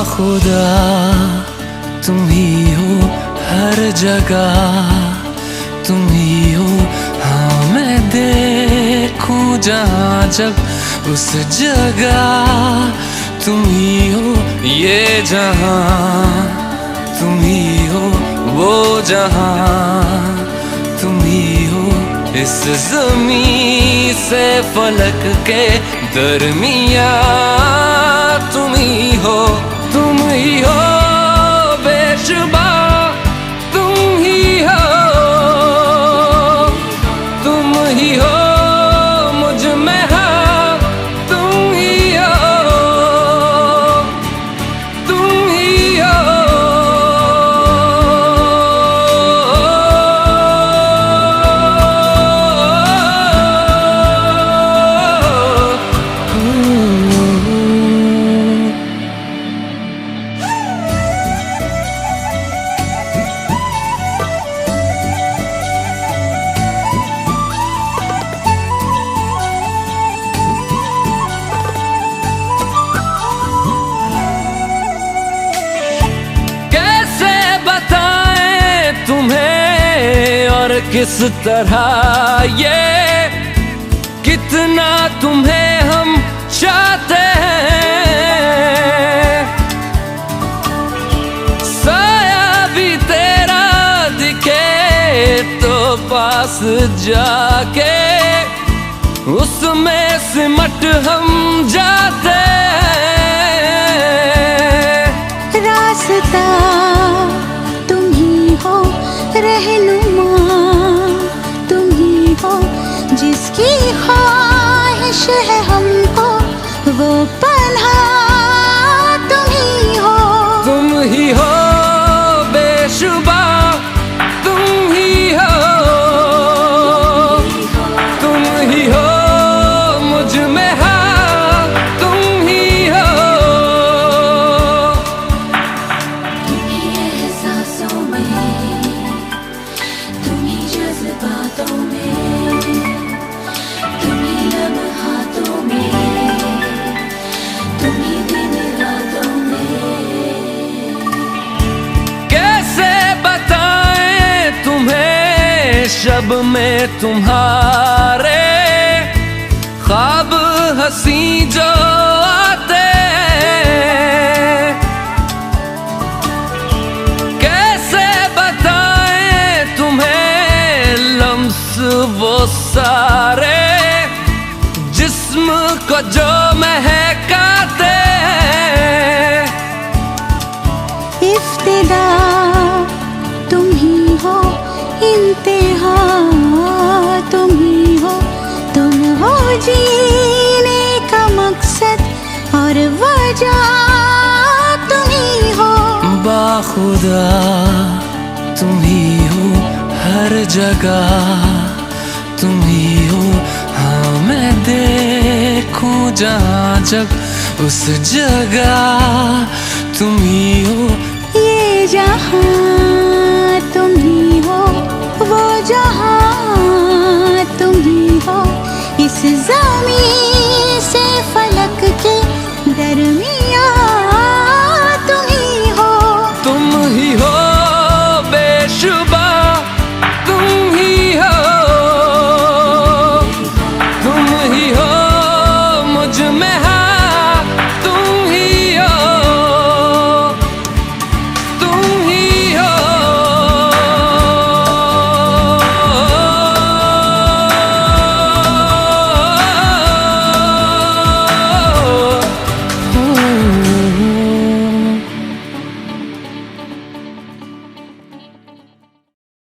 बाखुदा तुम ही हो हर जगह, तुम ही हो। हाँ मैं देखूं जहाँ जब उस जगह तुम ही हो। ये जहाँ तुम ही हो, वो जहाँ तुम ही हो। इस ज़मीं से फलक के दरमियाँ तुम ही हो, तुम ही हो बेशुबा, तुम ही हो, तुम ही हो मुझ में हाँ, तुम ही हो, तुम ही हो। किस तरह ये कितना तुम्हें हम चाहते हैं। साया भी तेरा दिखे तो पास जाके उसमें सिमट हम जाते हैं। रास्ता तुम ही हो, रहनुमा जिसकी ख्वाहिश है हमको, वो पन्हा तुम ही हो, तुम ही हो बेशुबा, तुम ही हो, तुम ही हो मुझ में हाँ, तुम ही हो। तुम ही एहसासों में, तुम ही जज्बातों में, शब में तुम्हारे ख्वाब हंसी जो आते, कैसे बताएं तुम्हें लम्स वो सारे जिस्म को जो महकाते। इफ्तिदा तुम ही हो, इंतहा तुम ही हो, तुम हो जीने का मकसद और वजह तुम ही हो। बाखुदा तुम ही हो हर जगह, तुम ही हो। हाँ मैं देखूं जहाँ जब उस जगह तुम ही हो। ये जहाँ